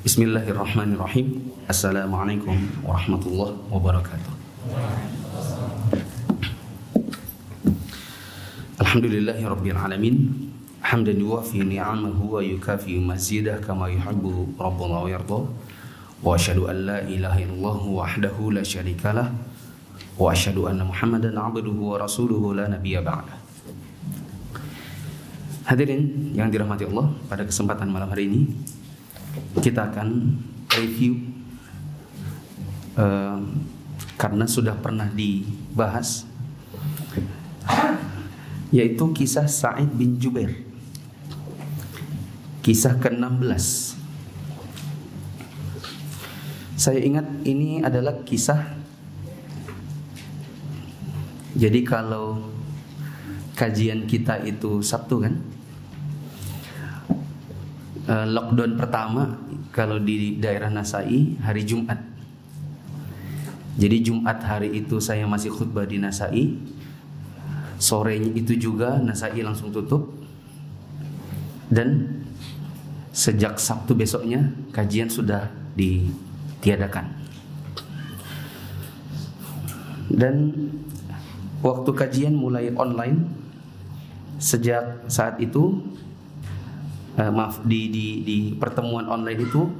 Bismillahirrahmanirrahim. Assalamualaikum warahmatullahi wabarakatuh. Alhamdulillahi rabbil alamin. Hamdan yuwafi ni'amahu wa yukafi mazidah kama yuhibbu rabbuna wa yarda. Wa asyhadu an la ilaha illallah wahdahu la syarikalah. Wa asyhadu anna Muhammadan abduhu wa rasuluhu la nabiyya ba'dah. Hadirin yang dirahmati Allah, pada kesempatan malam hari ini kita akan review karena sudah pernah dibahas, yaitu kisah Sa'id bin Jubair, kisah ke-16. Saya ingat ini adalah kisah, jadi kalau kajian kita itu Sabtu kan, lockdown pertama kalau di daerah Nasai hari Jumat. Jadi Jumat hari itu saya masih khutbah di Nasai. Sorenya itu juga Nasai langsung tutup. Dan sejak Sabtu besoknya kajian sudah ditiadakan. Dan waktu kajian mulai online. Sejak saat itu di pertemuan online itu,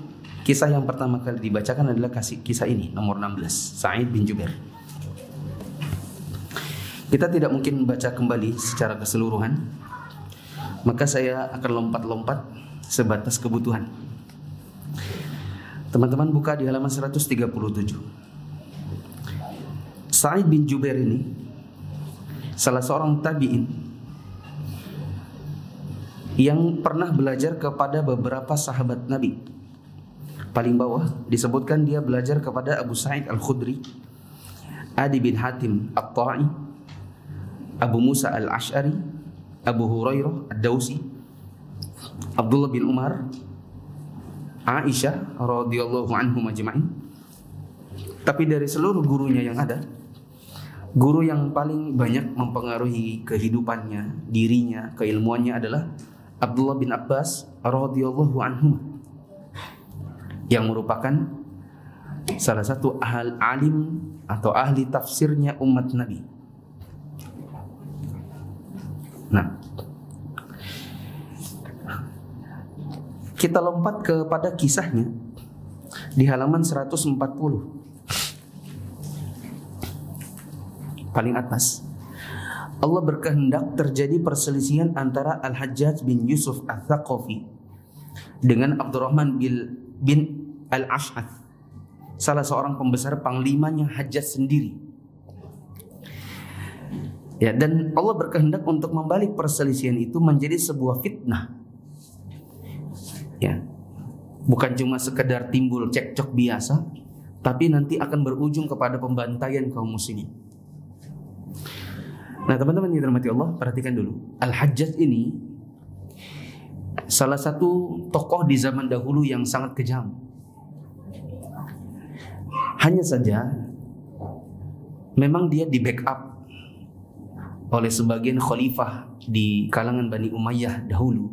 kisah yang pertama kali dibacakan adalah kisah ini, nomor 16, Sa'id bin Jubair. Kita tidak mungkin membaca kembali secara keseluruhan, maka saya akan lompat-lompat sebatas kebutuhan. Teman-teman buka di halaman 137. Sa'id bin Jubair ini salah seorang tabi'in yang pernah belajar kepada beberapa sahabat Nabi. Paling bawah disebutkan dia belajar kepada Abu Sa'id Al-Khudri, Adi bin Hatim At-Ta'i, Abu Musa Al-Ash'ari, Abu Hurairah Ad-Dawsi, Abdullah bin Umar, Aisyah radhiyallahu anhum ajma'in. Tapi dari seluruh gurunya yang ada, guru yang paling banyak mempengaruhi kehidupannya, dirinya, keilmuannya adalah Abdullah bin Abbas radhiyallahu anhu, yang merupakan salah satu alim atau ahli tafsirnya umat Nabi. Nah, kita lompat kepada kisahnya di halaman 140 paling atas. Allah berkehendak terjadi perselisihan antara Al-Hajjaj bin Yusuf Al-Thaqafi dengan Abdurrahman bin Al-Ash'ath, salah seorang pembesar panglimanya Hajjaj sendiri. Ya, dan Allah berkehendak untuk membalik perselisihan itu menjadi sebuah fitnah. Ya, bukan cuma sekedar timbul cekcok biasa, tapi nanti akan berujung kepada pembantaian kaum muslimin. Nah, teman-teman yang dirahmati Allah, perhatikan dulu. Al-Hajjaj ini salah satu tokoh di zaman dahulu yang sangat kejam. Hanya saja memang dia di backup oleh sebagian khalifah di kalangan Bani Umayyah dahulu.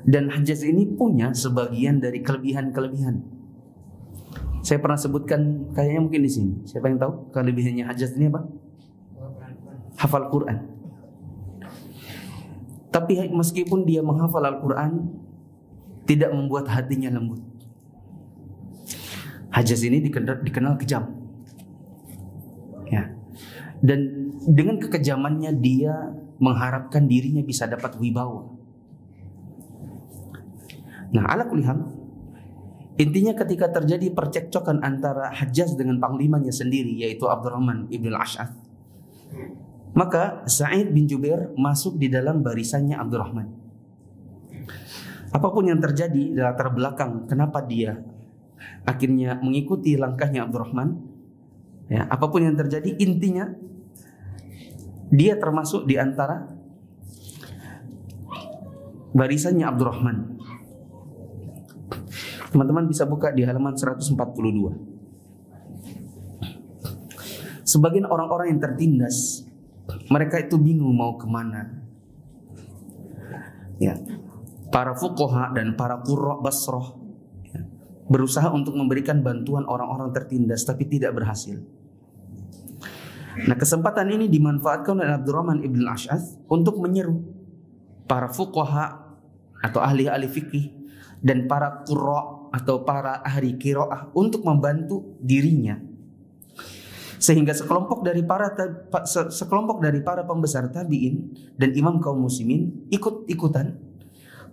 Dan Hajjaj ini punya sebagian dari kelebihan-kelebihan. Saya pernah sebutkan kayaknya mungkin di sini. Siapa yang tahu kelebihannya Hajjaj ini apa? Hafal Quran. Tapi meskipun dia menghafal Al-Quran, tidak membuat hatinya lembut. Hajjaj ini dikenal kejam. Ya. Dan dengan kekejamannya dia mengharapkan dirinya bisa dapat wibawa. Nah, ala kulli hal, intinya ketika terjadi percekcokan antara Hajjaj dengan panglimanya sendiri, yaitu Abdurrahman ibn Al-Ash'ath, maka Sa'id bin Jubair masuk di dalam barisannya Abdurrahman. Apapun yang terjadi di latar belakang kenapa dia akhirnya mengikuti langkahnya Abdurrahman, ya, apapun yang terjadi, intinya dia termasuk di antara barisannya Abdurrahman. Teman-teman bisa buka di halaman 142. Sebagian orang-orang yang tertindas, mereka itu bingung mau kemana. Ya, para fuqaha dan para qurra Basrah berusaha untuk memberikan bantuan orang-orang tertindas tapi tidak berhasil. Nah, kesempatan ini dimanfaatkan oleh Abdurrahman ibn al-Ash'ath untuk menyeru para fuqaha atau ahli-ahli fikih dan para qurra atau para ahli qiraah untuk membantu dirinya, sehingga sekelompok dari para pembesar tabi'in dan imam kaum muslimin ikut-ikutan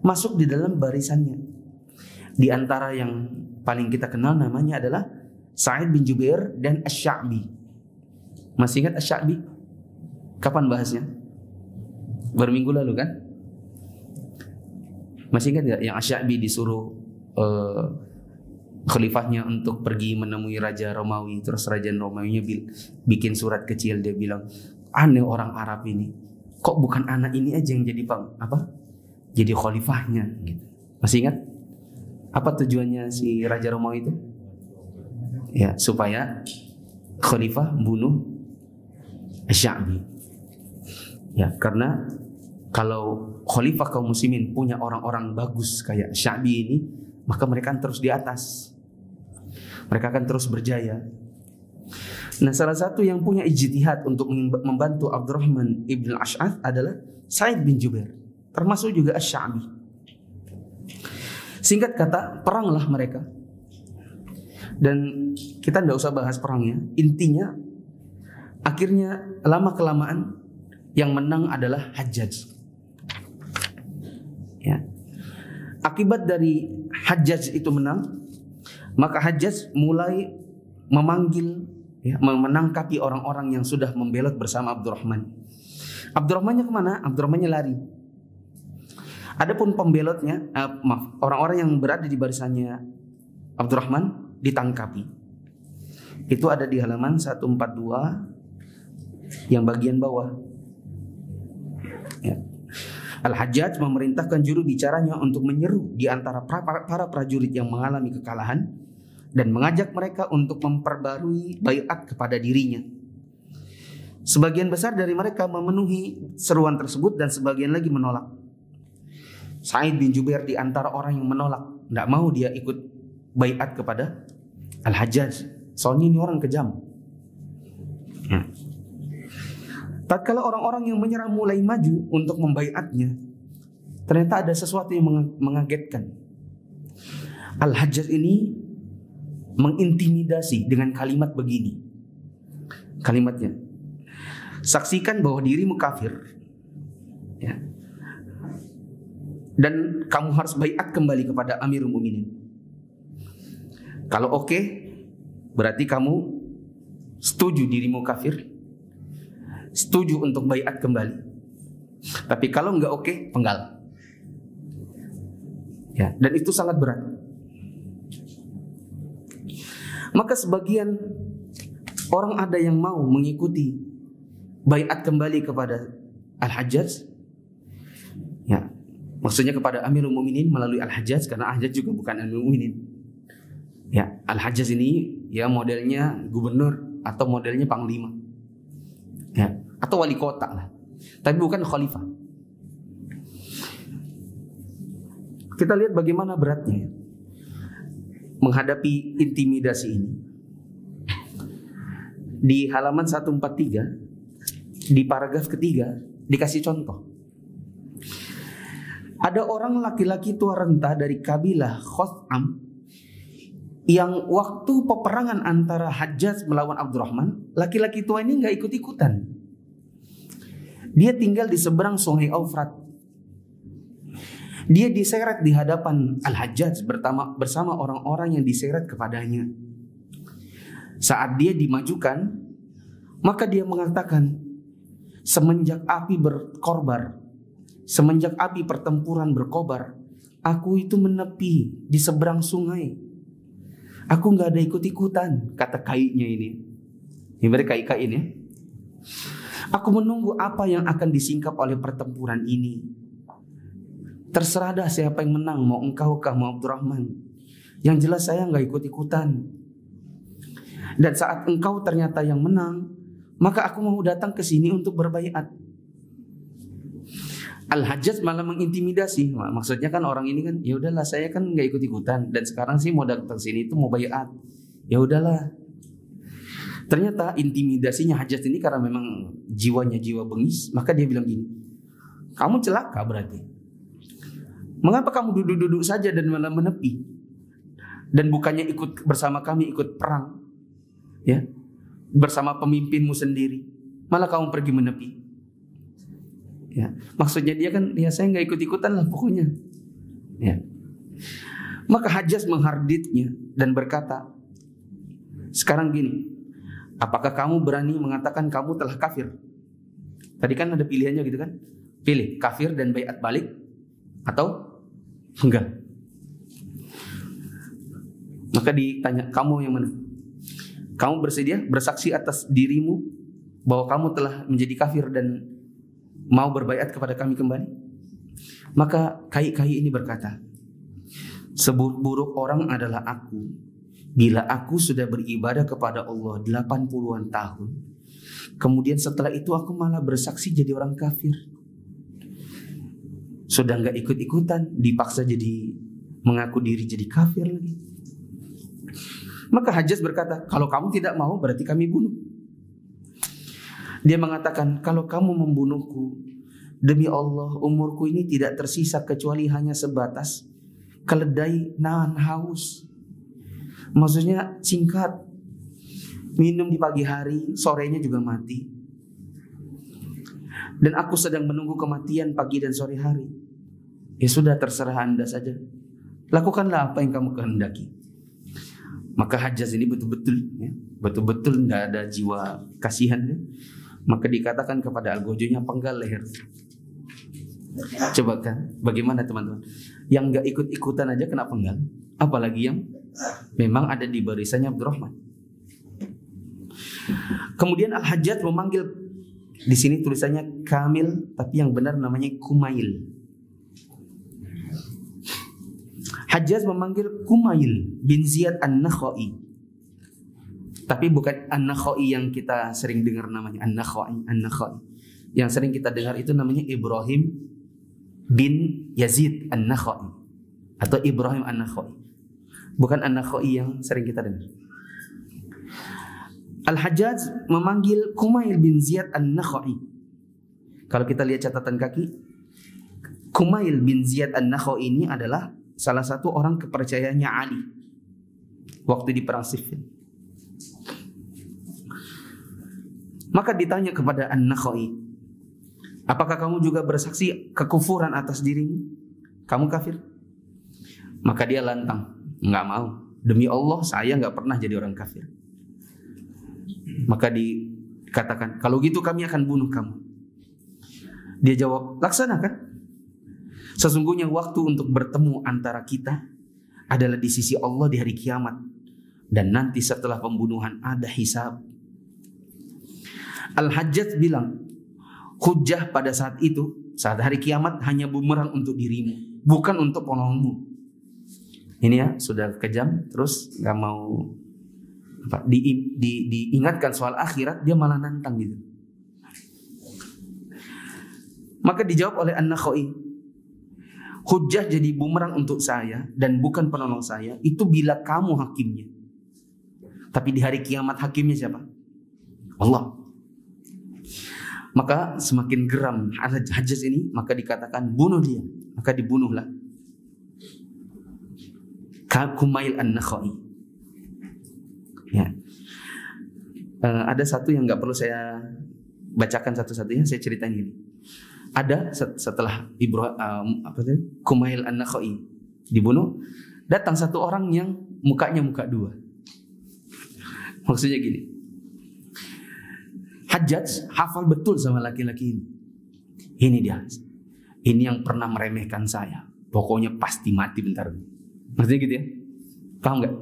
masuk di dalam barisannya. Di antara yang paling kita kenal namanya adalah Sa'id bin Jubair dan Asy-Sya'bi. Masih ingat Asy-Sya'bi? Kapan bahasnya? Berminggu lalu kan? Masih ingat gak yang Asy-Sya'bi disuruh khalifahnya untuk pergi menemui Raja Romawi. Terus Raja Romawinya bikin surat kecil, dia bilang, aneh orang Arab ini, kok bukan anak ini aja yang jadi jadi khalifahnya gitu. Masih ingat? Apa tujuannya si Raja Romawi itu? Ya, supaya khalifah bunuh Asy-Sya'bi. Ya, karena kalau khalifah kaum muslimin punya orang-orang bagus kayak Asy-Sya'bi ini, maka mereka akan terus di atas. Mereka akan terus berjaya. Nah, salah satu yang punya ijtihad untuk membantu Abdurrahman ibn al-Ash'ath adalah Sa'id bin Jubair, termasuk juga Asy-Sya'bi. Singkat kata, peranglah mereka. Dan kita tidak usah bahas perangnya. Intinya, akhirnya lama-kelamaan yang menang adalah Hajjaj. Ya. Akibat dari Hajjaj itu menang, maka Hajjaj mulai memanggil, menangkapi orang-orang yang sudah membelot bersama Abdurrahman. Abdurrahmannya kemana? Abdurrahmannya lari. Adapun pembelotnya, orang-orang yang berada di barisannya Abdurrahman ditangkapi. Itu ada di halaman 142 yang bagian bawah. Ya. Al-Hajjaj memerintahkan juru bicaranya untuk menyeru di antara para prajurit yang mengalami kekalahan dan mengajak mereka untuk memperbarui baiat kepada dirinya. Sebagian besar dari mereka memenuhi seruan tersebut dan sebagian lagi menolak. Sa'id bin Jubair di antara orang yang menolak, tidak mau dia ikut baiat kepada Al-Hajjaj. Soalnya ini orang kejam. Tatkala orang-orang yang menyerang mulai maju untuk membaiatnya, ternyata ada sesuatu yang mengagetkan. Al-Hajjaj ini mengintimidasi dengan kalimat begini. Kalimatnya, saksikan bahwa dirimu kafir, ya, dan kamu harus baiat kembali kepada Amirul Mukminin. Kalau oke, berarti kamu setuju dirimu kafir, setuju untuk baiat kembali. Tapi kalau enggak oke, penggal. Ya, dan itu sangat berat. Maka sebagian orang ada yang mau mengikuti baiat kembali kepada Al-Hajjaj. Ya, maksudnya kepada Amirul Mukminin melalui Al-Hajjaj, karena Al-Hajjaj juga bukan Amirul Mukminin. Ya, Al-Hajjaj ini ya modelnya gubernur atau modelnya panglima. Ya, atau wali kota lah. Tapi bukan khalifah. Kita lihat bagaimana beratnya menghadapi intimidasi ini. Di halaman 143, di paragraf ketiga dikasih contoh. Ada orang laki-laki tua renta dari kabilah Khotham yang waktu peperangan antara Hajjaj melawan Abdurrahman, laki-laki tua ini nggak ikut-ikutan. Dia tinggal di seberang Sungai Eufrat. Dia diseret di hadapan Al-Hajjaj bersama orang-orang yang diseret kepadanya. Saat dia dimajukan, maka dia mengatakan, semenjak api berkobar, semenjak api pertempuran berkobar, aku itu menepi di seberang sungai. Aku nggak ada ikut-ikutan, kata kainnya ini. Ini mereka kain ya. Aku menunggu apa yang akan disingkap oleh pertempuran ini. Terserah dah siapa yang menang, mau engkau kah, mau Abdurrahman. Yang jelas saya nggak ikut-ikutan. Dan saat engkau ternyata yang menang, maka aku mau datang ke sini untuk berbaiat. Al-Hajjaj malah mengintimidasi. Maksudnya kan orang ini kan, ya udahlah saya kan nggak ikut-ikutan dan sekarang sih mau datang sini itu mau baiat. Ya udahlah. Ternyata intimidasinya Hajjaj ini karena memang jiwanya jiwa bengis, maka dia bilang gini, kamu celaka berarti. Mengapa kamu duduk-duduk saja dan malah menepi? Dan bukannya ikut bersama kami ikut perang, ya, bersama pemimpinmu sendiri, malah kamu pergi menepi. Ya, maksudnya dia kan, ya saya nggak ikut-ikutan lah pokoknya. Ya. Maka Hajjaj mengharditnya dan berkata, sekarang gini, apakah kamu berani mengatakan kamu telah kafir? Tadi kan ada pilihannya gitu kan? Pilih kafir dan baiat balik atau enggak. Maka ditanya, kamu yang mana? Kamu bersedia bersaksi atas dirimu bahwa kamu telah menjadi kafir dan mau berbaiat kepada kami kembali? Maka kai-kai ini berkata, seburuk-buruk orang adalah aku bila aku sudah beribadah kepada Allah 80-an tahun, kemudian setelah itu aku malah bersaksi jadi orang kafir. Sudah gak ikut-ikutan, dipaksa jadi mengaku diri jadi kafir lagi. Maka Hajjaj berkata, kalau kamu tidak mau berarti kami bunuh. Dia mengatakan, kalau kamu membunuhku, demi Allah umurku ini tidak tersisa kecuali hanya sebatas keledai nahan haus. Maksudnya singkat, minum di pagi hari, sorenya juga mati. Dan aku sedang menunggu kematian pagi dan sore hari. Ya sudah, terserah Anda saja. Lakukanlah apa yang kamu kehendaki. Maka Hajjaj ini betul-betul nggak ada jiwa kasihan. Maka dikatakan kepada Algojonya, penggal leher. Coba kan, bagaimana teman-teman? Yang nggak ikut-ikutan aja kena penggal, apalagi yang memang ada di barisannya Abdurrahman. Kemudian Al-Hajjaj memanggil, di sini tulisannya Kamil, tapi yang benar namanya Kumail. Hajjaj memanggil Kumail bin Ziyad An-Nakhai, tapi bukan An-Nakhai yang kita sering dengar namanya An-Nakhai. Yang sering kita dengar itu namanya Ibrahim bin Yazid An-Nakhai atau Ibrahim An-Nakhai. Bukan An-Nakhai yang sering kita dengar. Al-Hajjaj memanggil Kumail bin Ziyad An-Nakhai. Kalau kita lihat catatan kaki, Kumail bin Ziyad An-Nakhai ini adalah salah satu orang kepercayaannya Ali waktu di perang Siffin. Maka ditanya kepada An-Nakhai, apakah kamu juga bersaksi kekufuran atas dirimu? Kamu kafir? Maka dia lantang, nggak mau. Demi Allah saya nggak pernah jadi orang kafir. Maka dikatakan, kalau gitu kami akan bunuh kamu. Dia jawab, laksanakan. Sesungguhnya waktu untuk bertemu antara kita adalah di sisi Allah di hari kiamat. Dan nanti setelah pembunuhan ada hisab. Al-Hajjaj bilang, hujjah pada saat itu, saat hari kiamat hanya bumerang untuk dirimu, bukan untuk penolongmu. Ini ya, sudah kejam, terus gak mau diingatkan soal akhirat, dia malah nantang gitu. Maka dijawab oleh An-Nakhai, hujjah jadi bumerang untuk saya dan bukan penolong saya itu bila kamu hakimnya. Tapi di hari kiamat hakimnya siapa? Allah. Maka semakin geram Hajjaj ini, maka dikatakan bunuh dia. Maka dibunuhlah Kumail An-Nakhai. Ya. Ada satu yang nggak perlu saya bacakan satu-satunya, saya ceritain gini. Ada setelah Kumail An-Nakhai dibunuh, datang satu orang yang mukanya muka dua. Maksudnya gini, Hajjaj hafal betul sama laki-laki ini. Ini dia, ini yang pernah meremehkan saya. Pokoknya pasti mati bentar. Maksudnya gitu ya, paham nggak?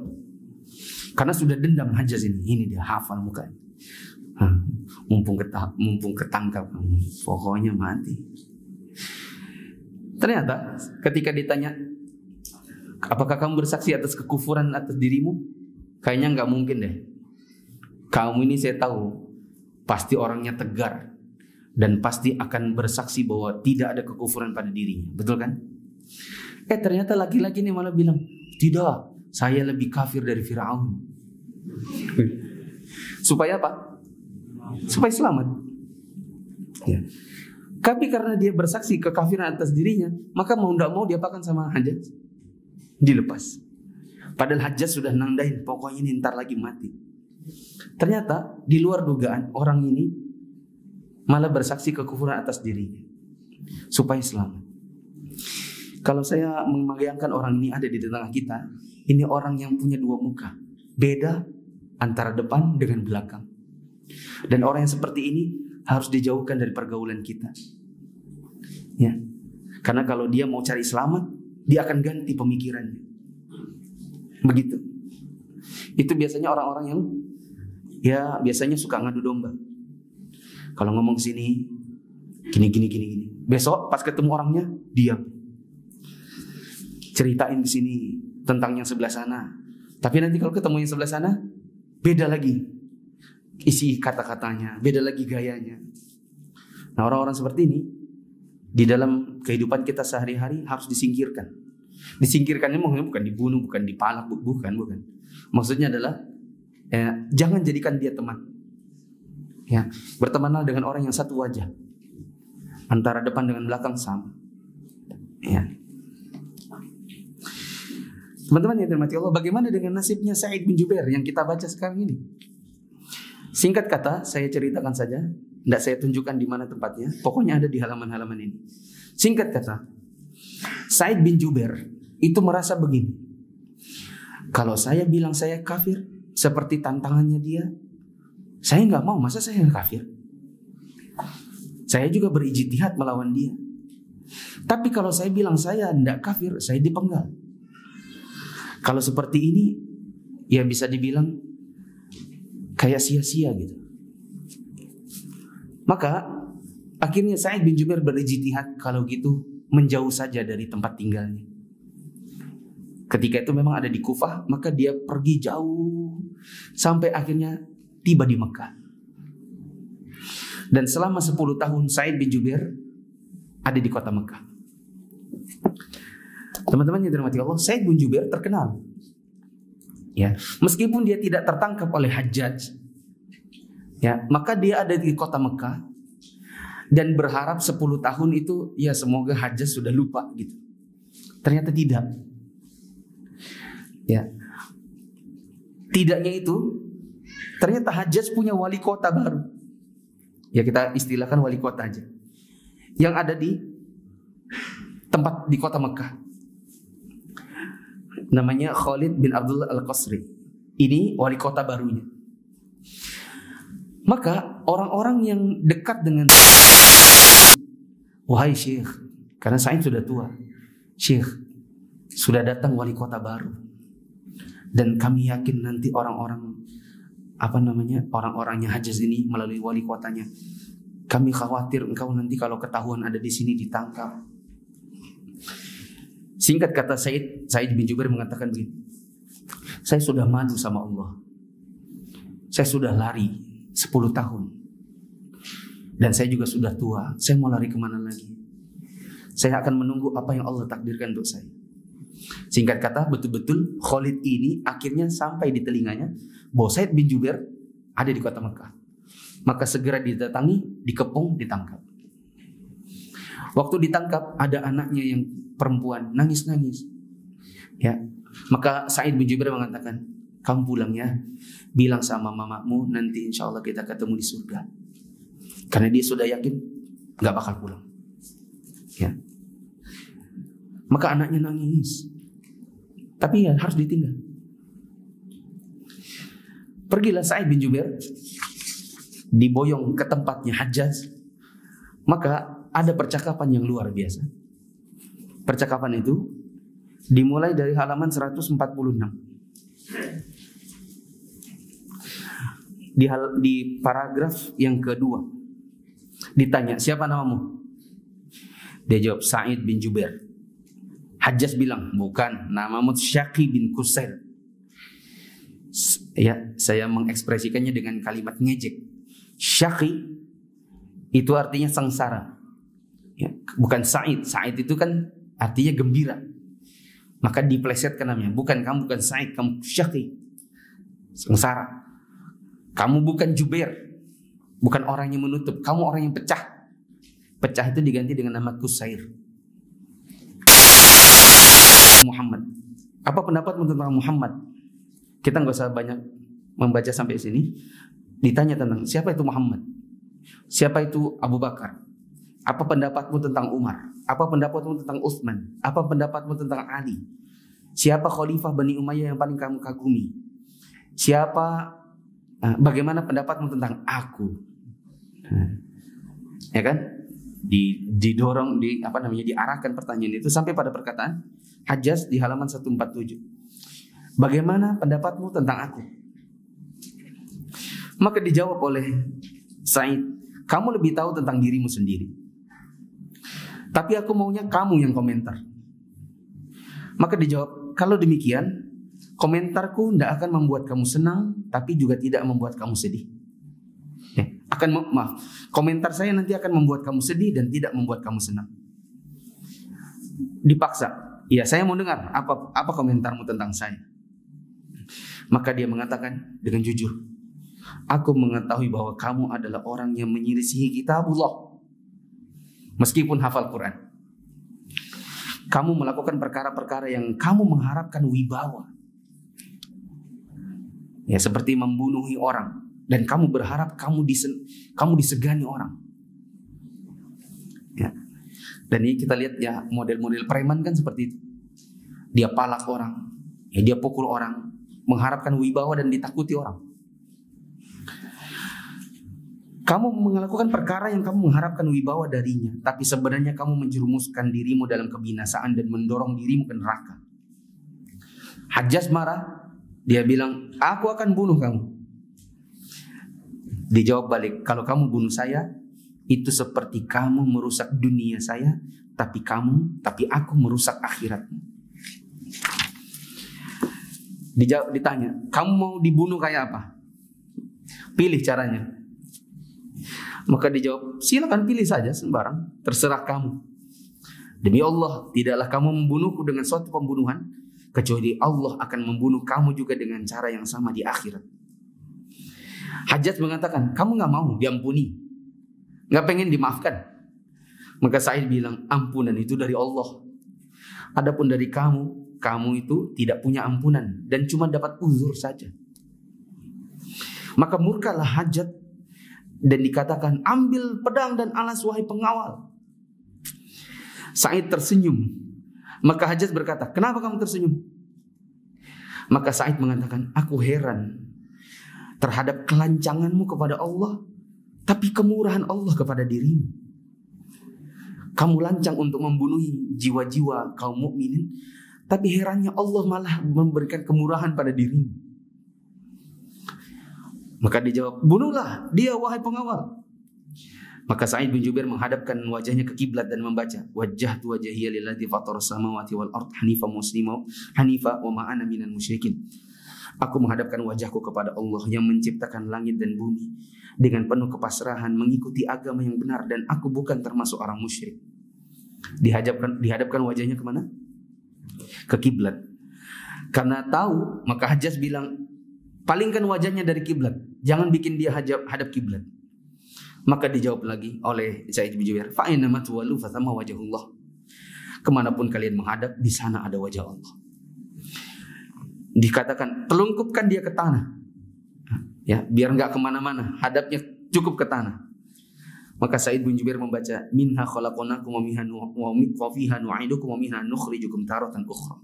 Karena sudah dendam Hajjaj ini. Ini dia hafal mukanya. Mumpung ketangkap, pokoknya mati. Ternyata ketika ditanya, apakah kamu bersaksi atas kekufuran atas dirimu? Kayaknya nggak mungkin deh. Kamu ini saya tahu pasti orangnya tegar, dan pasti akan bersaksi bahwa tidak ada kekufuran pada dirinya. Betul kan? Ternyata laki-laki ini malah bilang, tidak, saya lebih kafir dari Firaun. Supaya apa? Supaya selamat. Ya. Tapi karena dia bersaksi kekafiran atas dirinya, maka mau tidak mau diapakan sama Hajjaj? Dilepas. Padahal Hajjaj sudah nandain, pokoknya ini ntar lagi mati. Ternyata di luar dugaan orang ini malah bersaksi kekufuran atas dirinya supaya selamat. Kalau saya membayangkan orang ini ada di tengah kita, ini orang yang punya dua muka, beda antara depan dengan belakang. Dan orang yang seperti ini harus dijauhkan dari pergaulan kita. Ya. Karena kalau dia mau cari selamat, dia akan ganti pemikirannya. Begitu. Itu biasanya orang-orang yang biasanya suka ngadu domba. Kalau ngomong sini gini. Besok pas ketemu orangnya diam. Ceritain di sini tentang yang sebelah sana. Tapi nanti kalau ketemu yang sebelah sana beda lagi isi kata-katanya, beda lagi gayanya. Nah, orang-orang seperti ini di dalam kehidupan kita sehari-hari harus disingkirkan. Disingkirkannya bukan dibunuh, bukan dipalak, bukan. Maksudnya adalah jangan jadikan dia teman. Ya, bertemanlah dengan orang yang satu wajah. Antara depan dengan belakang sama. Ya. Teman-teman yang dirahmati Allah, bagaimana dengan nasibnya Sa'id bin Jubair yang kita baca sekarang ini? Singkat kata, saya ceritakan saja. Tidak saya tunjukkan di mana tempatnya. Pokoknya ada di halaman-halaman ini. Singkat kata, Sa'id bin Jubair itu merasa begini. Kalau saya bilang saya kafir, seperti tantangannya dia, saya nggak mau, masa saya kafir? Saya juga berijtihad melawan dia. Tapi kalau saya bilang saya tidak kafir, saya dipenggal. Kalau seperti ini, ya bisa dibilang kayak sia-sia gitu. Maka akhirnya Sa'id bin Jubair berijtihad, kalau gitu menjauh saja dari tempat tinggalnya. Ketika itu memang ada di Kufah, maka dia pergi jauh sampai akhirnya tiba di Mekah. Dan selama 10 tahun Sa'id bin Jubair ada di kota Mekah. Teman-teman yang dirahmati Allah, Sa'id bin Jubair terkenal. Ya, meskipun dia tidak tertangkap oleh Hajjaj, ya, maka dia ada di kota Mekah dan berharap 10 tahun itu ya semoga Hajjaj sudah lupa gitu. Ternyata tidak. Ya. Tidaknya itu, ternyata Hajjaj punya wali kota baru. Ya, kita istilahkan wali kota aja. Yang ada di tempat di kota Mekah. Namanya Khalid bin Abdullah Al-Qasri. Ini wali kota barunya. Maka orang-orang yang dekat dengan, wahai Syekh, karena Sa'id sudah tua, Syekh, sudah datang wali kota baru. Dan kami yakin nanti orang-orangnya Hajjaj ini melalui wali kotanya. Kami khawatir engkau nanti kalau ketahuan ada di sini ditangkap. Singkat kata, Sa'id bin Jubair mengatakan begini, saya sudah madu sama Allah. Saya sudah lari 10 tahun. Dan saya juga sudah tua. Saya mau lari kemana lagi? Saya akan menunggu apa yang Allah takdirkan untuk saya. Singkat kata, betul-betul Khalid ini akhirnya sampai di telinganya bahwa Sa'id bin Jubair ada di kota Mekah. Maka segera didatangi, dikepung, ditangkap. Waktu ditangkap ada anaknya yang perempuan nangis-nangis. Ya, maka Sa'id bin Jubair mengatakan, kamu pulang ya, bilang sama mamamu nanti insya Allah kita ketemu di surga. Karena dia sudah yakin nggak bakal pulang. Ya, maka anaknya nangis, tapi ya harus ditinggal. Pergilah Sa'id bin Jubair, diboyong ke tempatnya Hajjaj. Maka ada percakapan yang luar biasa. Percakapan itu dimulai dari halaman 146. Di paragraf yang kedua ditanya, siapa namamu? Dia jawab, Sa'id bin Jubair. Hajjaj bilang, bukan, namamu Syaqi bin Qusair. Ya, saya mengekspresikannya dengan kalimat ngejek. Syaqi itu artinya sengsara. Ya, bukan Sa'id. Sa'id itu kan artinya gembira. Maka diplesetkan namanya. Bukan Sa'id, kamu syaqi. Sengsara. Kamu bukan Jubair. Bukan orang yang menutup. Kamu orang yang pecah. Pecah itu diganti dengan nama Kusair. Muhammad. Apa pendapatmu tentang Muhammad? Kita nggak usah banyak membaca sampai sini. Ditanya tentang siapa itu Muhammad? Siapa itu Abu Bakar? Apa pendapatmu tentang Umar? Apa pendapatmu tentang Utsman? Apa pendapatmu tentang Ali? Siapa khalifah Bani Umayyah yang paling kamu kagumi? Bagaimana pendapatmu tentang aku? Ya kan? Didorong, diarahkan pertanyaan itu sampai pada perkataan Hajjaj di halaman 147. Bagaimana pendapatmu tentang aku? Maka dijawab oleh Sa'id, kamu lebih tahu tentang dirimu sendiri. Tapi aku maunya kamu yang komentar. Maka dijawab, kalau demikian, komentarku tidak akan membuat kamu senang, tapi juga tidak membuat kamu sedih. Komentar saya nanti akan membuat kamu sedih dan tidak membuat kamu senang. Dipaksa. Ya, saya mau dengar apa komentarmu tentang saya. Maka dia mengatakan dengan jujur, aku mengetahui bahwa kamu adalah orang yang menyelisihi kitabullah. Meskipun hafal Quran. Kamu melakukan perkara-perkara yang kamu mengharapkan wibawa. Ya, seperti membunuhi orang. Dan kamu berharap kamu disegani orang. Ya. Dan ini kita lihat ya, model-model preman kan seperti itu. Dia palak orang, ya, dia pukul orang, mengharapkan wibawa dan ditakuti orang. Kamu melakukan perkara yang kamu mengharapkan wibawa darinya, tapi sebenarnya kamu menjerumuskan dirimu dalam kebinasaan dan mendorong dirimu ke neraka. Hajjaj marah, dia bilang, aku akan bunuh kamu. Dijawab balik, kalau kamu bunuh saya, itu seperti kamu merusak dunia saya, tapi aku merusak akhiratmu. Ditanya, kamu mau dibunuh kayak apa? Pilih caranya. Maka dijawab, silakan pilih saja sembarang, terserah kamu. Demi Allah, tidaklah kamu membunuhku dengan suatu pembunuhan, kecuali Allah akan membunuh kamu juga dengan cara yang sama di akhirat. Hajjaj mengatakan, kamu gak mau diampuni, gak pengen dimaafkan. Maka Sa'id bilang, ampunan itu dari Allah. Adapun dari kamu itu tidak punya ampunan dan cuma dapat uzur saja. Maka murkalah Hajjaj dan dikatakan, ambil pedang dan alas wahai pengawal. Sa'id tersenyum. Maka Hajjaj berkata, kenapa kamu tersenyum? Maka Sa'id mengatakan, aku heran terhadap kelancanganmu kepada Allah, tapi kemurahan Allah kepada dirimu. Kamu lancang untuk membunuhi jiwa-jiwa kaum mukminin, tapi herannya Allah malah memberikan kemurahan pada dirimu. Maka dijawab, bunuhlah dia wahai pengawal. Maka Sa'id bin Jubair menghadapkan wajahnya ke kiblat dan membaca, wajjahtu wajhiya lilladzi fataras samawati wal ard hanifa wa ma ana minal musyrikin. Aku menghadapkan wajahku kepada Allah yang menciptakan langit dan bumi dengan penuh kepasrahan mengikuti agama yang benar, dan aku bukan termasuk orang musyrik. Dihadapkan wajahnya kemana? Ke kiblat. Karena tahu, maka Hajjaj bilang, palingkan wajahnya dari kiblat, jangan bikin dia hadap kiblat. Maka dijawab lagi oleh Sa'id bin Jubair, fa aina ma tuwallu fa thamma wajhullah. Kemanapun kalian menghadap, di sana ada wajah Allah. Dikatakan, telungkupkan dia ke tanah, ya, biar nggak kemana-mana, hadapnya cukup ke tanah. Maka Sa'id bin Jubair membaca, minha khalaqnakum wa fiha nu'idukum wa minha nukhrijukum taratan ukhra.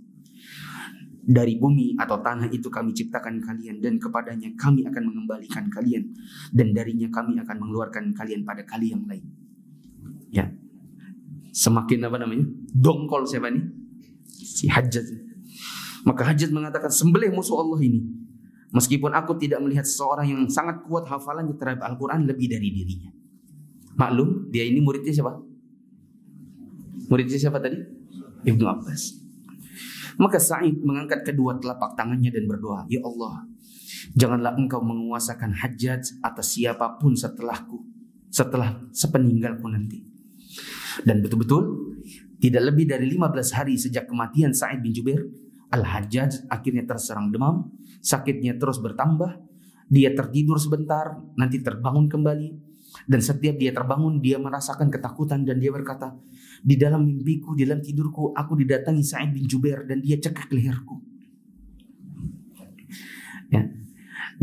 Dari bumi atau tanah itu kami ciptakan kalian, dan kepadanya kami akan mengembalikan kalian, dan darinya kami akan mengeluarkan kalian pada kali yang lain. Ya, semakin dongkol siapa nih? Si Hajjaj. Maka Hajjaj mengatakan, sembelih musuh Allah ini, meskipun aku tidak melihat seseorang yang sangat kuat hafalannya terhadap Al-Quran lebih dari dirinya. Maklum, dia ini muridnya siapa? Muridnya siapa tadi? Ibnu Abbas. Maka Sa'id mengangkat kedua telapak tangannya dan berdoa, ya Allah, janganlah engkau menguasakan Hajjaj atas siapapun setelahku. setelah sepeninggalku nanti. Dan betul-betul tidak lebih dari 15 hari sejak kematian Sa'id bin Jubair, Al-Hajjaj akhirnya terserang demam, sakitnya terus bertambah, dia tertidur sebentar, nanti terbangun kembali. Dan setiap dia terbangun, dia merasakan ketakutan dan dia berkata, di dalam mimpiku, di dalam tidurku, aku didatangi Sa'id bin Jubair dan dia cekik leherku. Ya.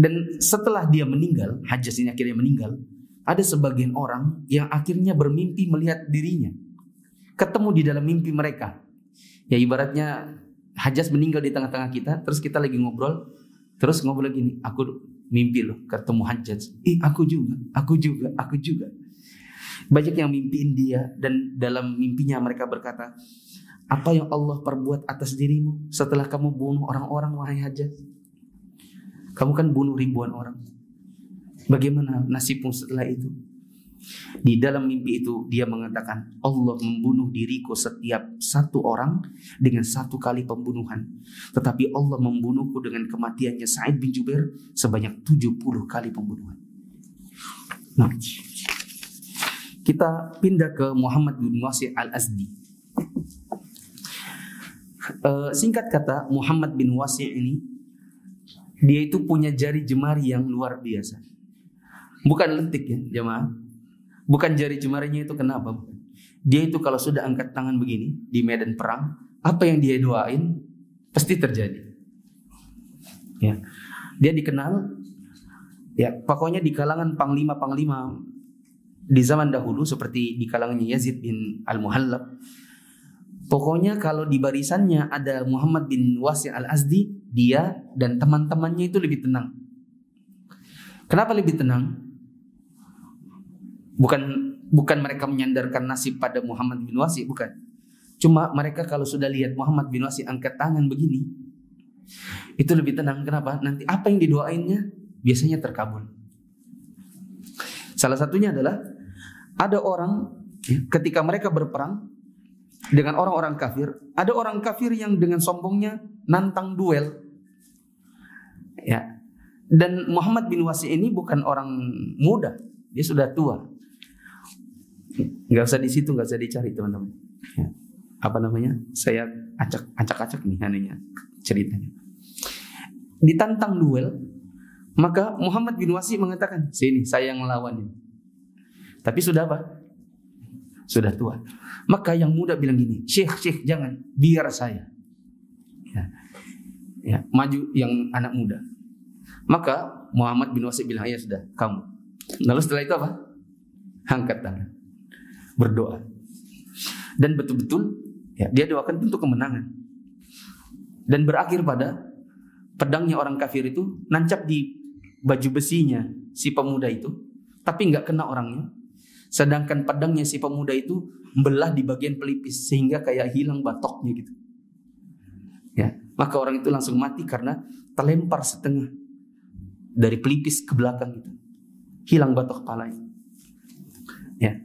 Dan setelah dia meninggal, Hajjaj ini akhirnya meninggal, ada sebagian orang yang akhirnya bermimpi melihat dirinya, ketemu di dalam mimpi mereka. Ya ibaratnya Hajjaj meninggal di tengah-tengah kita, terus kita lagi ngobrol, terus ngobrol gini, aku mimpi loh ketemu Hajjaj. Aku juga. Banyak yang mimpiin dia, dan dalam mimpinya mereka berkata, apa yang Allah perbuat atas dirimu setelah kamu bunuh orang-orang, wahai Hajjaj? Kamu kan bunuh ribuan orang. Bagaimana nasibmu setelah itu? Di dalam mimpi itu dia mengatakan, Allah membunuh diriku setiap satu orang dengan satu kali pembunuhan, tetapi Allah membunuhku dengan kematiannya Sa'id bin Jubair sebanyak 70 kali pembunuhan. Nah, kita pindah ke Muhammad bin Wasi' al-Azdi. Singkat kata, Muhammad bin Wasi' ini, dia itu punya jari jemari yang luar biasa. Bukan lentik ya jemaah. Bukan jari jemarinya itu kenapa? Dia itu kalau sudah angkat tangan begini di medan perang, apa yang dia doain pasti terjadi. Ya. Dia dikenal ya pokoknya di kalangan panglima-panglima di zaman dahulu seperti di kalangannya Yazid bin Al-Muhallab. Pokoknya kalau di barisannya ada Muhammad bin Wasi' al-Azdi, dia dan teman-temannya itu lebih tenang. Kenapa lebih tenang? Bukan mereka menyandarkan nasib pada Muhammad bin Wasi', bukan. Cuma mereka kalau sudah lihat Muhammad bin Wasi' angkat tangan begini, itu lebih tenang. Kenapa? Nanti apa yang didoainnya biasanya terkabul. Salah satunya adalah ada orang ketika mereka berperang dengan orang-orang kafir, ada orang kafir yang dengan sombongnya nantang duel. Ya. Dan Muhammad bin Wasi' ini bukan orang muda, dia sudah tua. Nggak usah di situ, nggak usah dicari teman-teman. Ya. Apa namanya? Saya acak-acak nih anunya ceritanya. Ditantang duel, maka Muhammad bin Wasi' mengatakan, sini saya yang ngelawan. Tapi sudah apa? Sudah tua. Maka yang muda bilang gini, Syekh jangan, biar saya. Ya, maju yang anak muda. Maka Muhammad bin Wasi' bilang, ya sudah, kamu. Lalu setelah itu apa? Angkat tangan, berdoa. Dan betul-betul ya, dia doakan tentu kemenangan. Dan berakhir pada pedangnya orang kafir itu nancap di baju besinya si pemuda itu, tapi nggak kena orangnya. Sedangkan pedangnya si pemuda itu membelah di bagian pelipis sehingga kayak hilang batoknya gitu. Ya, maka orang itu langsung mati karena terlempar setengah dari pelipis ke belakang gitu. Hilang batok kepalanya. Ya.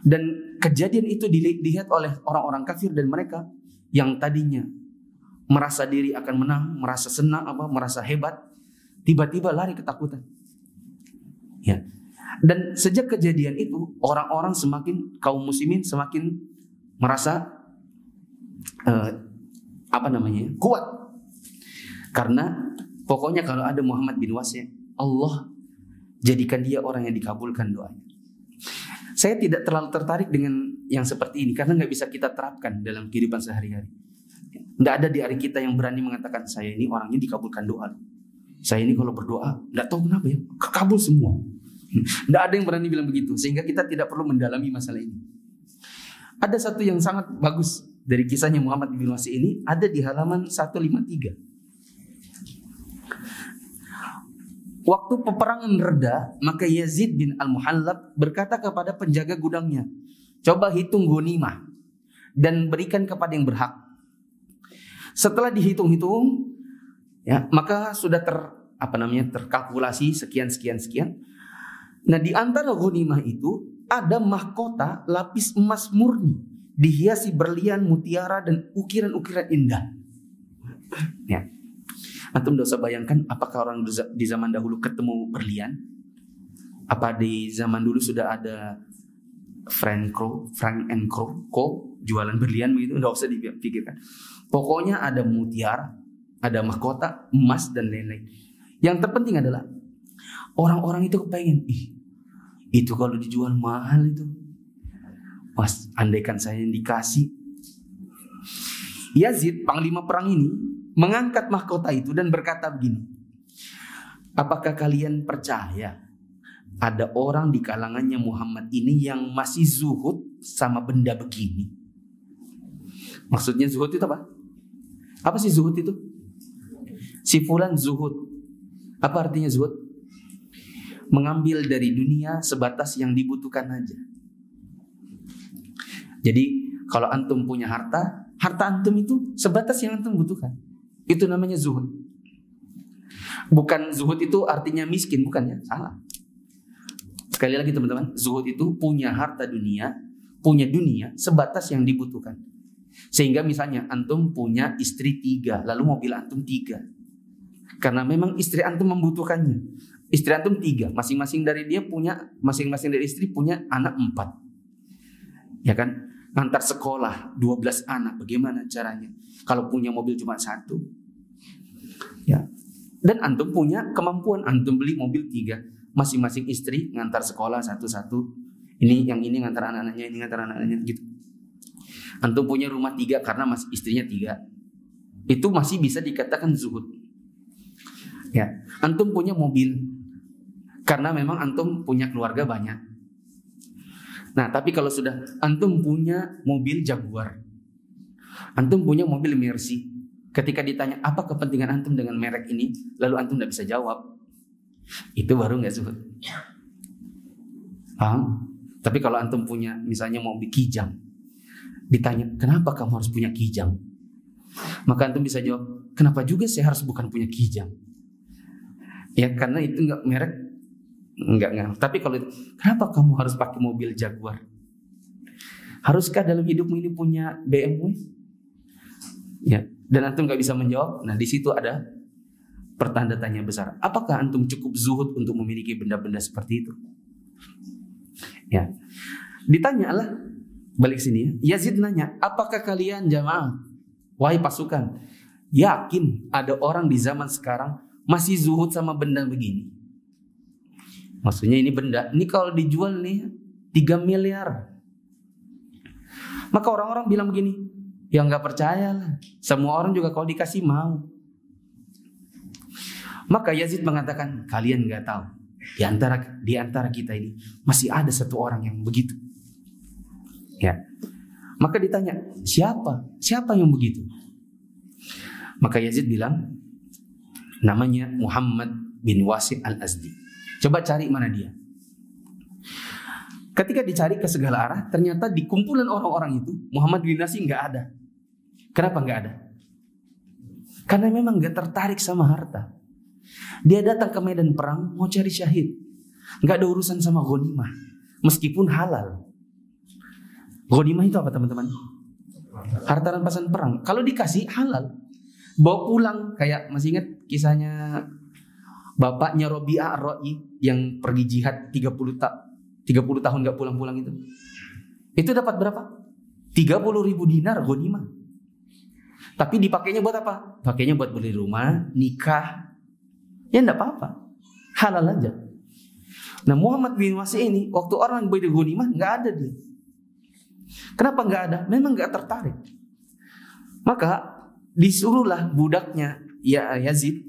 Dan kejadian itu dilihat oleh orang-orang kafir, dan mereka yang tadinya merasa diri akan menang, merasa senang, merasa hebat, tiba-tiba lari ketakutan. Ya. Dan sejak kejadian itu orang-orang kaum muslimin semakin merasa kuat. Karena pokoknya kalau ada Muhammad bin Wasi', Allah jadikan dia orang yang dikabulkan doanya. Saya tidak terlalu tertarik dengan yang seperti ini karena nggak bisa kita terapkan dalam kehidupan sehari-hari. Nggak ada di hari kita yang berani mengatakan saya ini orangnya dikabulkan doa. Saya ini kalau berdoa nggak tahu kenapa ya kekabul semua. Nggak ada yang berani bilang begitu, sehingga kita tidak perlu mendalami masalah ini. Ada satu yang sangat bagus dari kisahnya Muhammad bin Wasi' ini, ada di halaman 153. Waktu peperangan reda, maka Yazid bin Al-Muhallab berkata kepada penjaga gudangnya, coba hitung ghanimah dan berikan kepada yang berhak. Setelah dihitung-hitung, ya, maka sudah terkalkulasi sekian. Nah, di antara ghanimah itu ada mahkota lapis emas murni, dihiasi berlian, mutiara dan ukiran-ukiran indah. Ya. Antum tidak usah bayangkan apakah orang di zaman dahulu ketemu berlian. Apa di zaman dulu sudah ada Frank and Co jualan berlian begitu? Nggak usah dipikirkan. Pokoknya ada mutiara, ada mahkota, emas dan lain-lain. Yang terpenting adalah orang-orang itu kepengen, itu kalau dijual mahal itu. Mas, andaikan saya yang dikasih. Yazid, panglima perang ini, mengangkat mahkota itu dan berkata begini, apakah kalian percaya ada orang di kalangannya Muhammad ini yang masih zuhud sama benda begini? Maksudnya zuhud itu apa? Apa sih zuhud itu? Si fulan zuhud. Apa artinya zuhud? Mengambil dari dunia sebatas yang dibutuhkan aja. Jadi kalau antum punya harta antum itu sebatas yang antum butuhkan. Itu namanya zuhud. Bukan zuhud itu artinya miskin, bukan ya? Salah. Sekali lagi teman-teman, zuhud itu punya harta dunia, punya dunia sebatas yang dibutuhkan. Sehingga misalnya antum punya istri 3, lalu mobil antum 3. Karena memang istri antum membutuhkannya. Istri antum 3, masing-masing dari istri punya anak 4. Ya kan? Antar sekolah 12 anak, bagaimana caranya? Kalau punya mobil cuma 1. Ya. Dan antum punya kemampuan, antum beli mobil 3. Masing-masing istri ngantar sekolah satu-satu. Ini ngantar anak-anaknya, ini ngantar anak-anaknya gitu. Antum punya rumah 3 karena masih istrinya 3. Itu masih bisa dikatakan zuhud. Ya, antum punya mobil karena memang antum punya keluarga banyak. Nah, tapi kalau sudah antum punya mobil Jaguar, antum punya mobil Mercy, ketika ditanya apa kepentingan antum dengan merek ini, lalu antum tidak bisa jawab, itu baru nggak zuhud. Paham? Tapi kalau antum punya misalnya mobil Kijang, ditanya kenapa kamu harus punya Kijang, maka antum bisa jawab, kenapa juga saya harus bukan punya Kijang? Ya karena itu nggak merek, nggak. Tapi kalau itu, kenapa kamu harus pakai mobil Jaguar? Haruskah dalam hidupmu ini punya BMW? Ya, dan antum nggak bisa menjawab. Nah di situ ada pertanda tanya besar. Apakah antum cukup zuhud untuk memiliki benda-benda seperti itu? Ya. Ditanyalah, balik sini ya. Yazid nanya, apakah kalian jamaah, wahai pasukan, yakin ada orang di zaman sekarang masih zuhud sama benda begini? Maksudnya ini benda, ini kalau dijual nih 3 miliar. Maka orang-orang bilang begini, ya nggak percaya lah. Semua orang juga kalau dikasih mau. Maka Yazid mengatakan, kalian nggak tahu, di antara kita ini masih ada satu orang yang begitu. Ya. Maka ditanya, siapa yang begitu? Maka Yazid bilang, namanya Muhammad bin Wasi' al-Azdi. Coba cari mana dia. Ketika dicari ke segala arah, ternyata di kumpulan orang-orang itu Muhammad bin Wasi' nggak ada. Kenapa nggak ada? Karena memang nggak tertarik sama harta. Dia datang ke medan perang mau cari syahid, nggak ada urusan sama ghanimah, meskipun halal. Ghanimah itu apa teman-teman? Harta rampasan perang. Kalau dikasih halal, bawa pulang. Kayak masih ingat kisahnya bapaknya Robi'ah Ar-Ra'i yang pergi jihad 30 tahun nggak pulang-pulang itu. Itu dapat berapa? 30.000 dinar ghanimah. Tapi dipakainya buat apa? Pakainya buat beli rumah, nikah. Ya enggak apa-apa, halal aja. Nah Muhammad bin Wasi' ini waktu orang beli ghanimah nggak ada dia. Kenapa nggak ada? Memang nggak tertarik. Maka disuruhlah budaknya ya Yazid,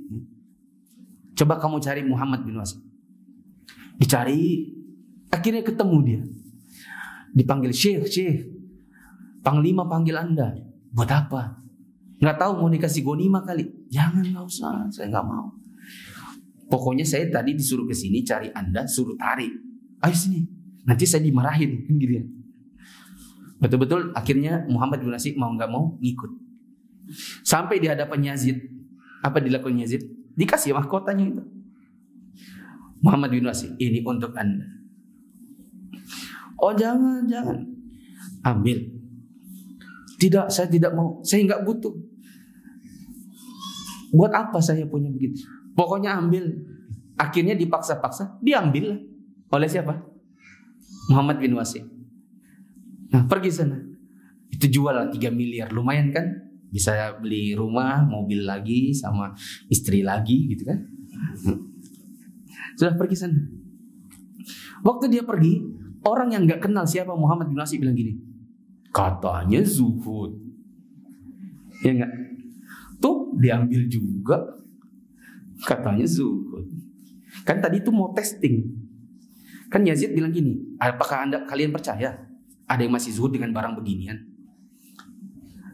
coba kamu cari Muhammad bin Wasi'. Dicari, akhirnya ketemu dia. Dipanggil Syekh, Panglima panggil Anda. Buat apa? Nggak tahu mau dikasih ghanimah kali. Jangan, nggak usah, saya nggak mau. Pokoknya saya tadi disuruh ke sini cari Anda, suruh tarik. Ayo sini, nanti saya dimarahin, kan gitu ya. Betul-betul akhirnya Muhammad bin Wasi' mau nggak mau ngikut. Sampai di hadapan Yazid, apa dilakukan Yazid? Dikasih mahkotanya itu. Muhammad bin Wasi', ini untuk Anda. Oh jangan. Ambil. Tidak, saya tidak mau. Saya nggak butuh. Buat apa saya punya begitu? Pokoknya ambil. Akhirnya dipaksa-paksa, diambil. oleh siapa? Muhammad bin Wasi. Nah, pergi sana. Itu jual 3 miliar, lumayan kan? Bisa beli rumah, mobil lagi, sama istri lagi gitu kan. Sudah pergi sana. Waktu dia pergi, orang yang gak kenal siapa Muhammad bin Wasi bilang gini, katanya zuhud. Ya enggak? Tuh diambil juga. Katanya zuhud. Kan tadi itu mau testing. Kan Yazid bilang gini, apakah kalian percaya ada yang masih zuhud dengan barang beginian?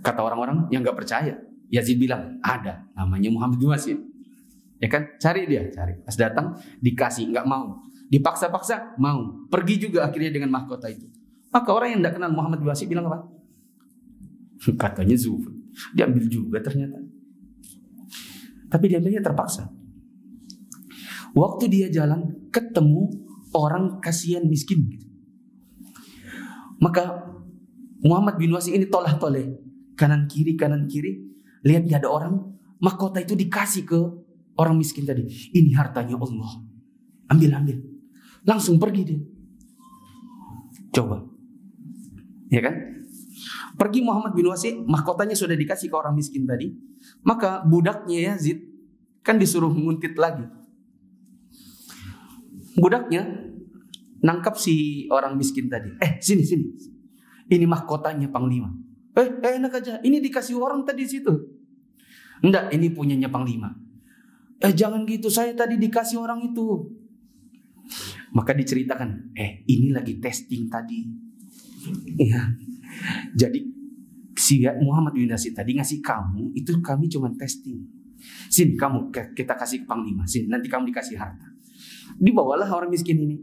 Kata orang-orang yang gak percaya, Yazid bilang ada, namanya Muhammad bin Wasi. Ya kan, cari dia, cari. Pas datang dikasih, nggak mau, dipaksa-paksa mau, pergi juga akhirnya dengan mahkota itu. Maka orang yang tidak kenal Muhammad bin Wasi bilang apa? Katanya zuhud, diambil juga ternyata. Tapi diambilnya terpaksa. Waktu dia jalan ketemu orang kasihan miskin gitu. Maka Muhammad bin Wasi ini tolah-toleh, kanan kiri, lihat gak ada orang, mahkota itu dikasih ke orang miskin tadi. Ini hartanya Allah, ambil. Langsung pergi dia. Coba, ya kan? Pergi Muhammad bin Wasi, mahkotanya sudah dikasih ke orang miskin tadi. Maka budaknya Yazid kan disuruh nguntit lagi. Budaknya nangkap si orang miskin tadi. Sini. Ini mahkotanya Panglima. Enak aja. Ini dikasih orang tadi situ. Enggak, ini punyanya Panglima. Jangan gitu, saya tadi dikasih orang itu. Maka diceritakan, ini lagi testing tadi. Ya. Jadi si Muhammad bin Wasi tadi ngasih kamu, itu kami cuma testing. Sini kamu, kita kasih ke Panglima. Sini, nanti kamu dikasih harta. Dibawalah orang miskin ini.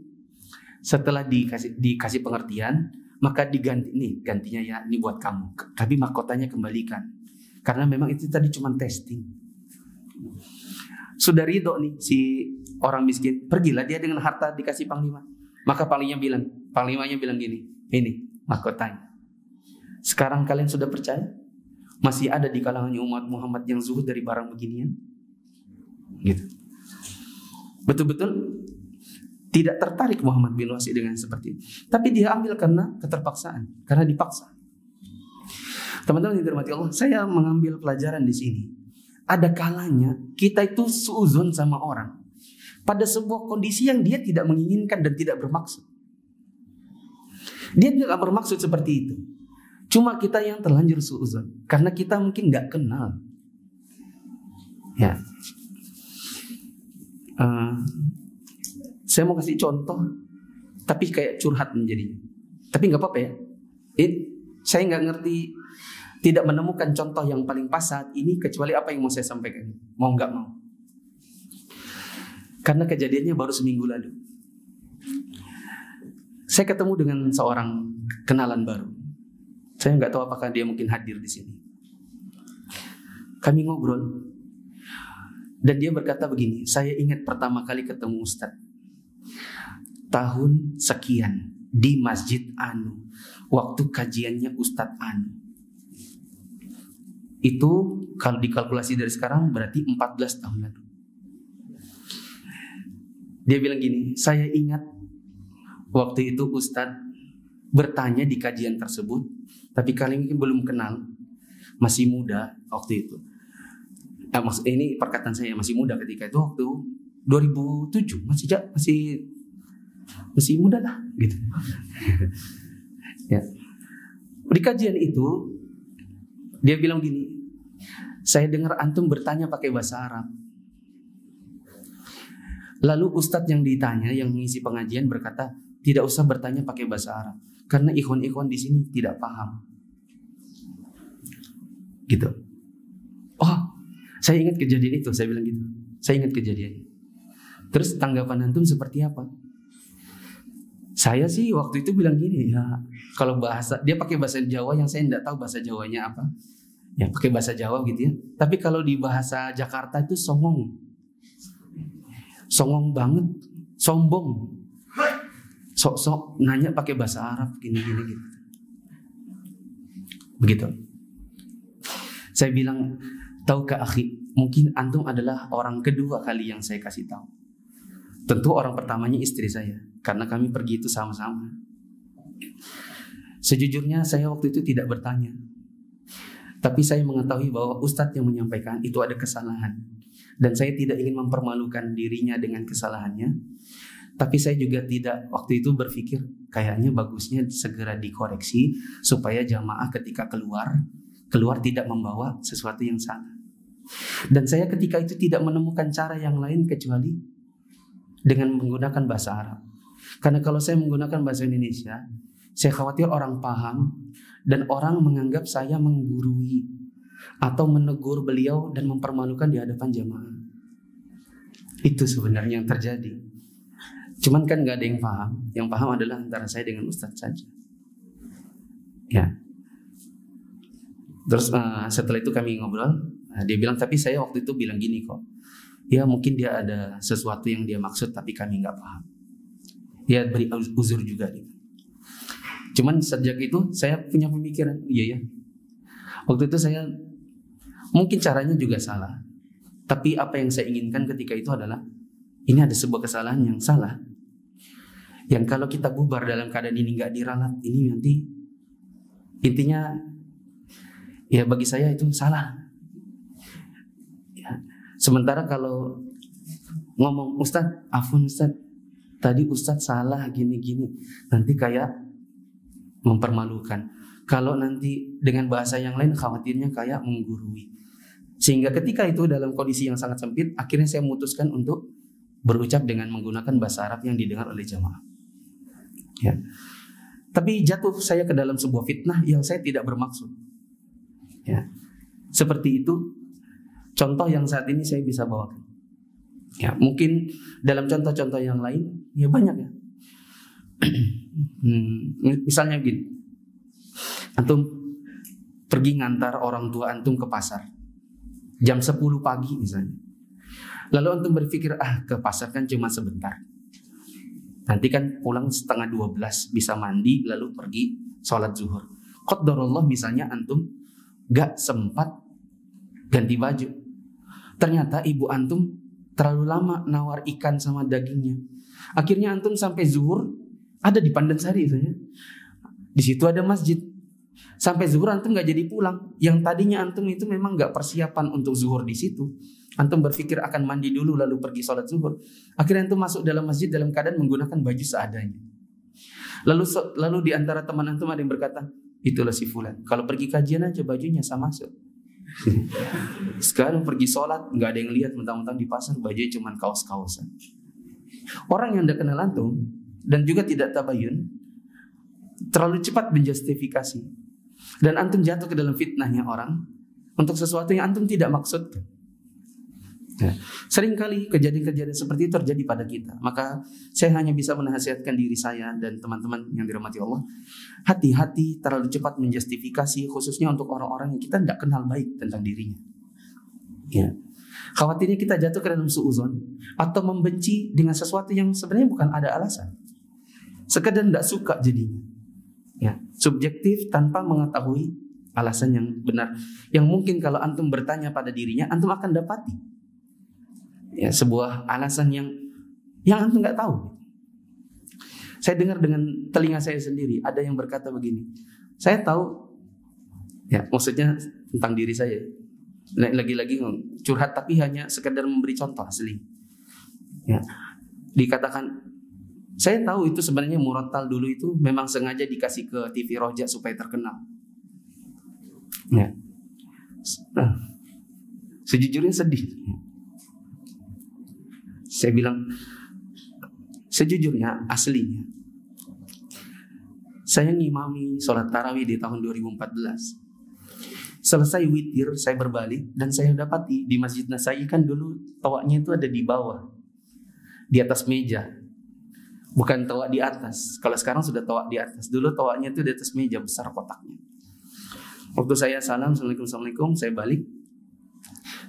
Setelah dikasih pengertian, maka diganti, nih gantinya ya, ini buat kamu. Tapi mahkotanya kembalikan. Karena memang itu tadi cuma testing. Sudah ridho nih si orang miskin, pergilah dia dengan harta dikasih Panglima. Maka Panglimanya bilang gini, ini mahkotanya. Sekarang kalian sudah percaya? Masih ada di kalangan umat Muhammad yang zuhud dari barang beginian? Gitu. Betul-betul tidak tertarik Muhammad bin Wasi dengan seperti itu. Tapi dia ambil karena keterpaksaan, karena dipaksa. Teman-teman yang dirahmati Allah, saya mengambil pelajaran di sini. Ada kalanya kita itu suuzon sama orang pada sebuah kondisi yang dia tidak menginginkan dan tidak bermaksud. Dia tidak bermaksud seperti itu. Cuma kita yang terlanjur suuzon karena kita mungkin nggak kenal. Ya. Saya mau kasih contoh, tapi kayak curhat menjadinya. Tapi nggak apa-apa ya. Saya nggak ngerti, tidak menemukan contoh yang paling pas saat ini kecuali apa yang mau saya sampaikan. Mau nggak mau. Karena kejadiannya baru seminggu lalu. Saya ketemu dengan seorang kenalan baru. Saya nggak tahu apakah dia mungkin hadir di sini. Kami ngobrol. Dan dia berkata begini, saya ingat pertama kali ketemu Ustadz. Tahun sekian di Masjid Anu, waktu kajiannya Ustadz Anu. Itu kalau dikalkulasi dari sekarang berarti 14 tahun lalu. Dia bilang gini, saya ingat waktu itu Ustadz bertanya di kajian tersebut, tapi kalian mungkin belum kenal, masih muda waktu itu. Ini perkataan saya, masih muda ketika itu, waktu 2007 masih muda lah gitu. Ya. Di kajian itu dia bilang gini, saya dengar antum bertanya pakai bahasa Arab. Lalu ustadz yang ditanya, yang mengisi pengajian berkata, tidak usah bertanya pakai bahasa Arab karena ikhwan-ikhwan di sini tidak paham. Gitu. Oh, saya ingat kejadian itu, saya bilang gitu. Saya ingat kejadian. Terus tanggapan antum seperti apa? Saya sih waktu itu bilang gini, ya kalau bahasa, dia pakai bahasa Jawa yang saya tidak tahu bahasa Jawanya apa. Ya pakai bahasa Jawa gitu ya. Tapi kalau di bahasa Jakarta itu songong. Songong banget, sombong. Sok-sok nanya pakai bahasa Arab gini-gini gitu. Begitu. Saya bilang, tahukah akhi, mungkin antum adalah orang kedua kali yang saya kasih tahu. Tentu orang pertamanya istri saya, karena kami pergi itu sama-sama. Sejujurnya saya waktu itu tidak bertanya, tapi saya mengetahui bahwa ustadz yang menyampaikan itu ada kesalahan, dan saya tidak ingin mempermalukan dirinya dengan kesalahannya. Tapi saya juga tidak waktu itu berpikir kayaknya bagusnya segera dikoreksi supaya jamaah ketika keluar tidak membawa sesuatu yang salah. Dan saya ketika itu tidak menemukan cara yang lain kecuali dengan menggunakan bahasa Arab. Karena kalau saya menggunakan bahasa Indonesia, saya khawatir orang paham dan orang menganggap saya menggurui atau menegur beliau dan mempermalukan di hadapan jamaah. Itu sebenarnya yang terjadi. Cuman kan gak ada yang paham. Yang paham adalah antara saya dengan ustadz saja. Ya. Terus setelah itu kami ngobrol. Dia bilang, tapi saya waktu itu bilang gini kok. Ya mungkin dia ada sesuatu yang dia maksud tapi kami gak paham. Ya beri uzur juga gitu. Cuman sejak itu saya punya pemikiran, iya ya. Waktu itu saya mungkin caranya juga salah. Tapi apa yang saya inginkan ketika itu adalah ini ada sebuah kesalahan yang salah, yang kalau kita bubar dalam keadaan ini gak diralat, ini nanti intinya ya bagi saya itu salah ya. Sementara kalau ngomong Ustadz, afun Ustadz, tadi Ustadz salah gini-gini, nanti kayak mempermalukan. Kalau nanti dengan bahasa yang lain khawatirnya kayak menggurui. Sehingga ketika itu dalam kondisi yang sangat sempit, akhirnya saya memutuskan untuk berucap dengan menggunakan bahasa Arab yang didengar oleh jamaah. Ya. Tapi jatuh saya ke dalam sebuah fitnah yang saya tidak bermaksud. Ya. Seperti itu contoh yang saat ini saya bisa bawakan. Ya, mungkin dalam contoh-contoh yang lain ya banyak ya. Misalnya gini, antum pergi ngantar orang tua antum ke pasar jam 10 pagi misalnya. Lalu antum berpikir, ke pasar kan cuma sebentar, nanti kan pulang setengah 12 bisa mandi lalu pergi sholat zuhur. Qadarullah misalnya antum gak sempat ganti baju, ternyata ibu antum terlalu lama nawar ikan sama dagingnya. Akhirnya antum sampai zuhur ada di Pandansari misalnya. Di situ ada masjid. Sampai zuhur antum gak jadi pulang. Yang tadinya antum itu memang gak persiapan untuk zuhur di situ. Antum berpikir akan mandi dulu lalu pergi sholat zuhur. Akhirnya antum masuk dalam masjid dalam keadaan menggunakan baju seadanya. Lalu di antara teman antum ada yang berkata, itulah si fulan, kalau pergi kajian aja bajunya sama masuk. Sekarang pergi sholat nggak ada yang lihat, mentang-mentang di pasar bajunya cuma kaos-kaosan. Orang yang tidak kenal antum dan juga tidak tabayun terlalu cepat menjustifikasi, dan antum jatuh ke dalam fitnahnya orang untuk sesuatu yang antum tidak maksudkan. Ya. Seringkali kejadian-kejadian seperti itu terjadi pada kita. Maka saya hanya bisa menasihatkan diri saya dan teman-teman yang dirahmati Allah, hati-hati terlalu cepat menjustifikasi, khususnya untuk orang-orang yang kita tidak kenal baik tentang dirinya. Ya. Khawatirnya kita jatuh ke dalam suuzon atau membenci dengan sesuatu yang sebenarnya bukan ada alasan, sekedar tidak suka jadinya. Ya. Subjektif tanpa mengetahui alasan yang benar, yang mungkin kalau antum bertanya pada dirinya, antum akan dapati ya sebuah alasan yang antum nggak tahu. Saya dengar dengan telinga saya sendiri ada yang berkata begini, saya tahu ya, maksudnya tentang diri saya, lagi-lagi curhat tapi hanya sekedar memberi contoh asli ya. Dikatakan, saya tahu itu sebenarnya murattal dulu itu memang sengaja dikasih ke TV Roja supaya terkenal ya. Sejujurnya sedih. Saya bilang sejujurnya, aslinya saya ngimami sholat tarawih di tahun 2014. Selesai witir saya berbalik dan saya dapati di Masjid Nasai kan dulu tawaknya itu ada di bawah, di atas meja, bukan tawak di atas. Kalau sekarang sudah tawak di atas, dulu tawaknya itu di atas meja besar kotaknya. Waktu saya salam, assalamualaikum, saya balik,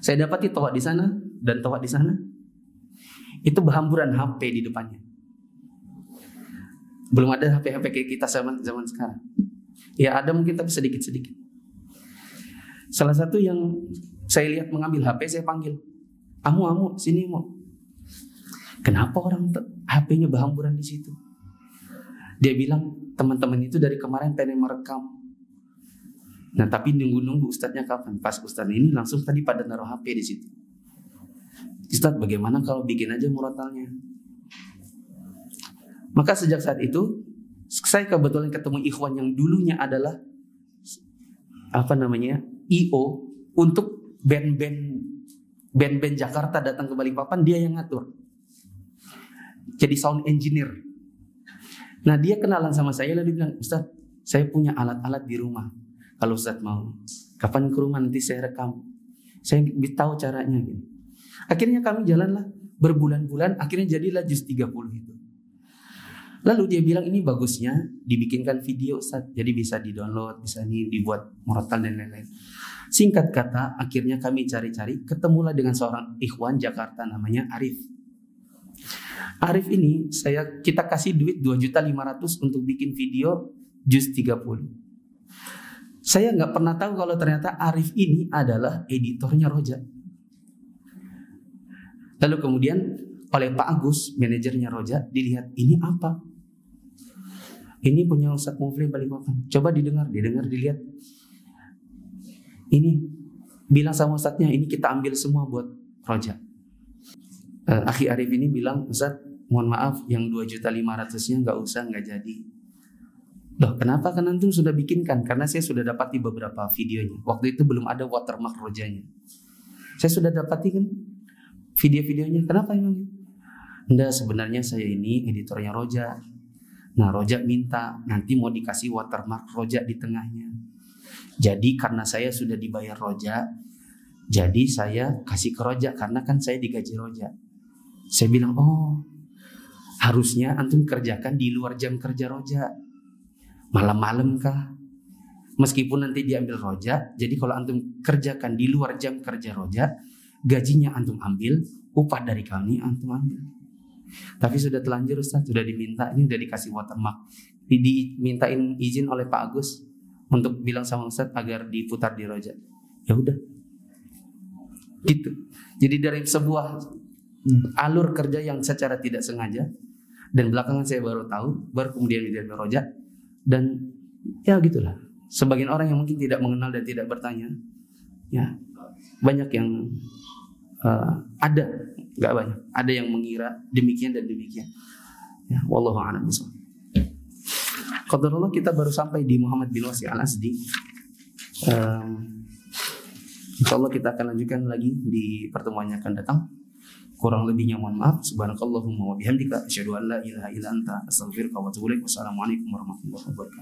saya dapati tawak di sana dan tawak di sana itu berhamburan HP di depannya. Belum ada HP-HP kayak kita zaman sekarang. Ya ada mungkin tapi sedikit-sedikit. Salah satu yang saya lihat mengambil HP, saya panggil, Amu, sini Mu. Kenapa orang HP-nya berhamburan di situ? Dia bilang teman-teman itu dari kemarin pengen merekam. Nah tapi nunggu-nunggu ustadznya kapan? Pas ustadz ini langsung tadi pada naruh HP di situ. Ustadz bagaimana kalau bikin aja murotalnya? Maka sejak saat itu saya kebetulan ketemu ikhwan yang dulunya adalah IO untuk band-band Jakarta datang ke Balikpapan, dia yang ngatur. Jadi sound engineer. Nah dia kenalan sama saya lalu bilang, Ustadz saya punya alat-alat di rumah. Kalau Ustadz mau, kapan ke rumah nanti saya rekam. Saya tahu caranya gitu. Akhirnya kami jalanlah berbulan-bulan, akhirnya jadilah juz 30 itu. Lalu dia bilang ini bagusnya dibikinkan video Ustadz, jadi bisa di-download, bisa dibuat murotal dan lain-lain. Singkat kata, akhirnya kami cari-cari, ketemulah dengan seorang ikhwan Jakarta namanya Arif. Arif ini kita kasih duit 2.500.000 untuk bikin video juz 30. Saya nggak pernah tahu kalau ternyata Arif ini adalah editornya Roja. Lalu kemudian oleh Pak Agus, manajernya Roja, dilihat ini apa? Ini punya Ustadz Mufli Balikpapan. Coba dilihat. Ini bilang sama Ustadznya, ini kita ambil semua buat Roja. Akhi Arif ini bilang, Ustadz, mohon maaf, yang 2.500.000-nya nggak jadi. Loh, kenapa? Kan antum sudah bikinkan? Karena saya sudah dapati beberapa videonya. Waktu itu belum ada watermark Rojanya. Saya sudah dapati kan video-videonya. Kenapa emang? Enggak, sebenarnya saya ini editornya Roja. Nah Roja minta nanti mau dikasih watermark Roja di tengahnya. Jadi karena saya sudah dibayar Roja, jadi saya kasih ke Roja karena kan saya digaji Roja. Saya bilang, oh harusnya antum kerjakan di luar jam kerja Roja. Malam-malam kah? Meskipun nanti diambil Roja, jadi kalau antum kerjakan di luar jam kerja Roja, gajinya antum ambil, upah dari kami antum ambil. Tapi sudah telanjur Ustaz, sudah diminta, ini sudah dikasih watermark, dimintain izin oleh Pak Agus untuk bilang sama Ustaz agar diputar di Roja. Ya udah, gitu. Jadi dari sebuah alur kerja yang secara tidak sengaja, dan belakangan saya baru tahu, baru kemudian di Roja, dan ya gitulah. Sebagian orang yang mungkin tidak mengenal dan tidak bertanya, ya banyak yang nggak banyak, ada yang mengira demikian dan demikian. Ya, wallahu a'lam bishawab. Qadarullah, kita baru sampai di Muhammad bin Wasi al-Asdi. Insyaallah kita akan lanjutkan lagi di pertemuan yang akan datang. Kurang lebihnya mohon maaf. Subhanakallahumma wa bihamdika asyhadu an la ilaha illa anta astaghfiruka wa atubu ilaik. Wassalamualaikum warahmatullahi wabarakatuh.